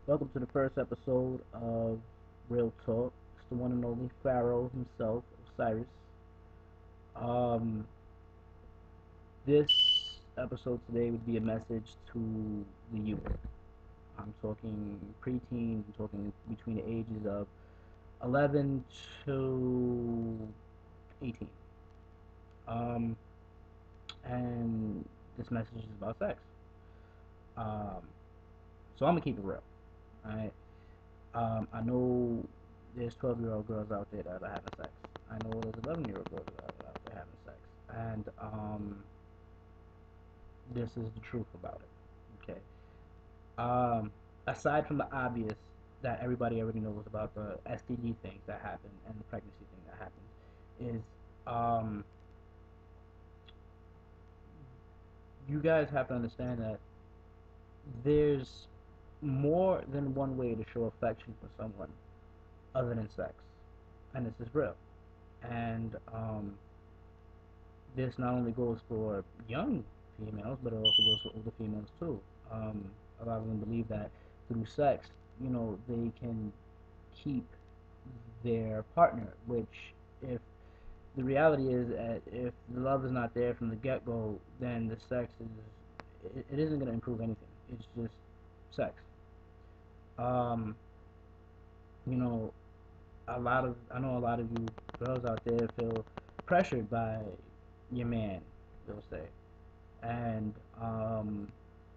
Welcome to the first episode of Real Talk. It's the one and only Pharaoh himself, Osiris. Um, this episode today would be a message to the youth. I'm talking preteens. I'm talking between the ages of 11 to 18. Um, and this message is about sex. Um, so I'm gonna keep it real. Alright. I know there's 12-year-old girls out there that are having sex. I know there's 11-year-old girls that are out there having sex. And this is the truth about it. Okay. Um, Aside from the obvious that everybody already knows about the STD things that happen and the pregnancy thing that happens, is um, you guys have to understand that there's more than one way to show affection for someone other than sex, and this is real. And this not only goes for young females, but it also goes for older females too. Um, a lot of them believe that through sex, they can keep their partner. Which, if the reality is that if the love is not there from the get go, then the sex it isn't going to improve anything. It's just sex. Um, you know, I know a lot of you girls out there feel pressured by your man, they'll say, and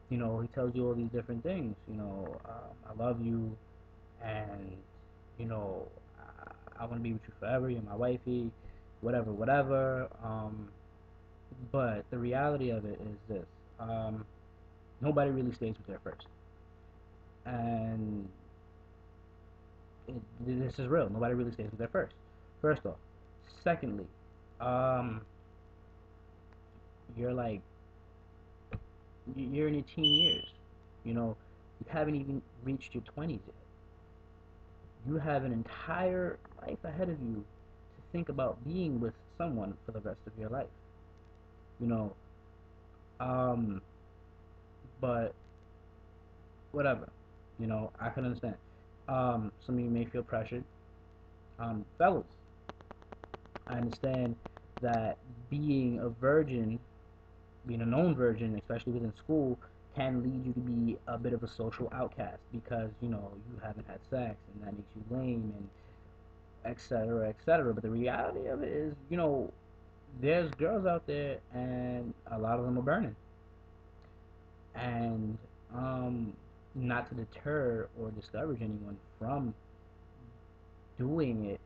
he tells you all these different things. I love you, and you know, I want to be with you forever. You're my wifey, whatever, whatever. But the reality of it is this: nobody really stays with their first, and this is real. Nobody really stays with their first. First off, secondly, um, you're like you're in your teen years. You haven't even reached your 20s yet. You have an entire life ahead of you to think about being with someone for the rest of your life. You know, um, but whatever. I can understand. Some of you may feel pressured. Fellas, I understand that being a virgin, being a known virgin, especially within school, can lead you to be a bit of a social outcast because you haven't had sex and that makes you lame and etc. etc. But the reality of it is, there's girls out there and a lot of them are burning, and um, not to deter or discourage anyone from doing it,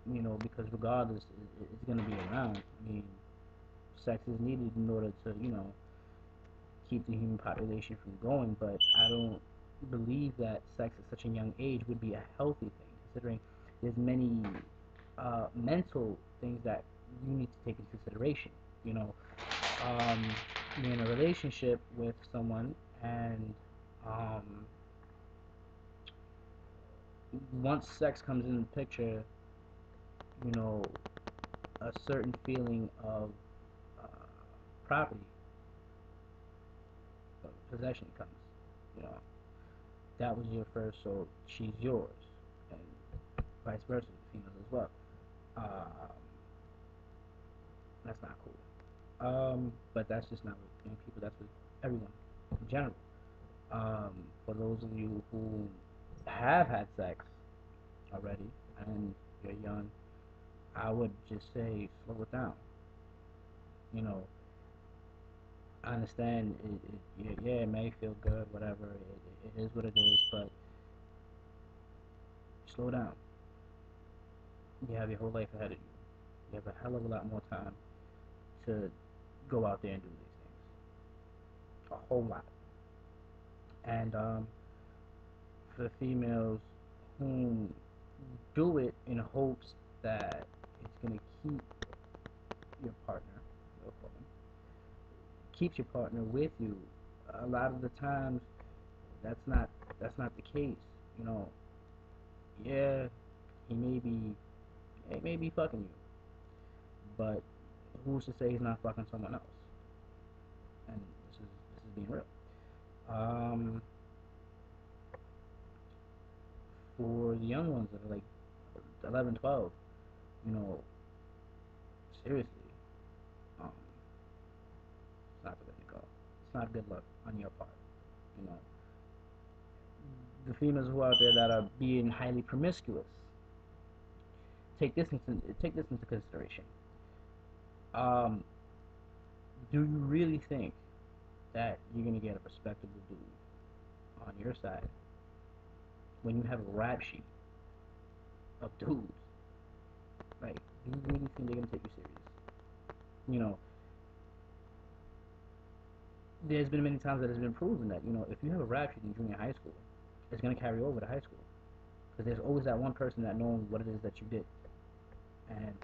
because regardless, it's going to be around. I mean, sex is needed in order to keep the human population from going, but I don't believe that sex at such a young age would be a healthy thing, considering there's many mental things that you need to take into consideration. You know, um, you're in a relationship with someone, and um, once sex comes in the picture, you know, a certain feeling of uh, property, of possession comes. You know, that was your first, so she's yours, and vice versa, the females as well. Um, that's not cool. But that's just not with young people. That's with everyone in general. For those of you who have had sex already and you're young, I would just say slow it down. You know, I understand yeah, it may feel good, whatever. It is what it is, but slow down. You have your whole life ahead of you. You have a hell of a lot more time to go out there and do these things. A whole lot. And for the females who do it in hopes that it's going to keep your partner, no problem, keeps your partner with you. A lot of the times, that's not that's not the case. You know, yeah, he may be he may be fucking you, but who's to say he's not fucking someone else? And this is being real. Um, the young ones that are like 11, 12, you know, seriously, um, it's not the way to go. It's not good luck on your part. You know, the females who are out there that are being highly promiscuous, take this into consideration. Um, do you really think that you're gonna get a respectable dude on your side when you have a rap sheet of dudes? Like, do you really think they're gonna take you serious? You know, there's been many times that it's been proven that if you have a rap sheet in junior high school, it's gonna carry over to high school because there's always that one person that knows what it is that you did, and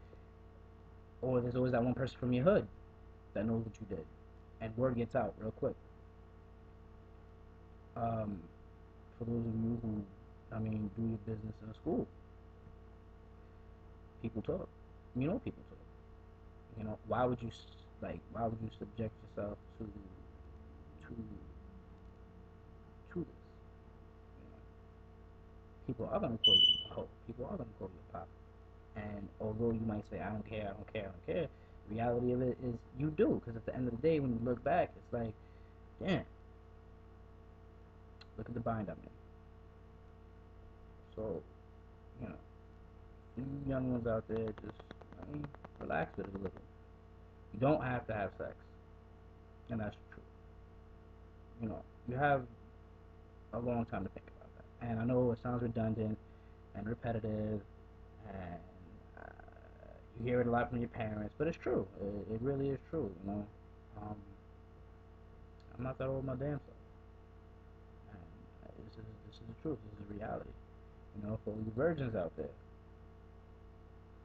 or there's always that one person from your hood that knows what you did, and word gets out real quick. Um, for those of you who, do your business in a school, people talk. People talk. Why would you why would you subject yourself to this? You know, people are gonna call you a hoe. People are gonna call you a pop. And although you might say, I don't care, I don't care, I don't care, the reality of it is you do. Because at the end of the day, when you look back, it's like, damn, look at the bind I'm in. So, you know, you young ones out there, just, relax with it a little. You don't have to have sex. And that's true. You have a long time to think about that. And I know it sounds redundant and repetitive, and you hear it a lot from your parents, but it's true. It really is true. Um, I'm not that old my damn self, and this is the truth. This is the reality. For all you virgins out there,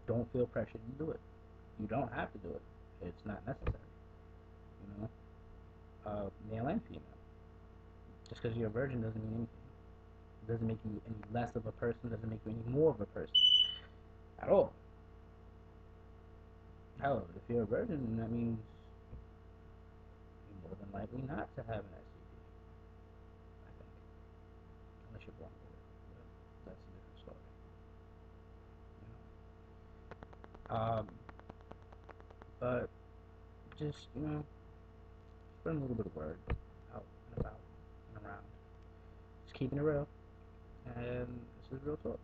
don't feel pressured to do it. You don't have to do it. It's not necessary. You know, male and female. Just because you're a virgin doesn't mean anything. It doesn't make you any less of a person. Doesn't make you any more of a person at all. Hell, if you're a virgin, that means you're more than likely not to have an STD. I think, unless you're born with it, but that's a different story. You know. But just spread a little bit of word out and about and around. Just keeping it real, and this is real talk.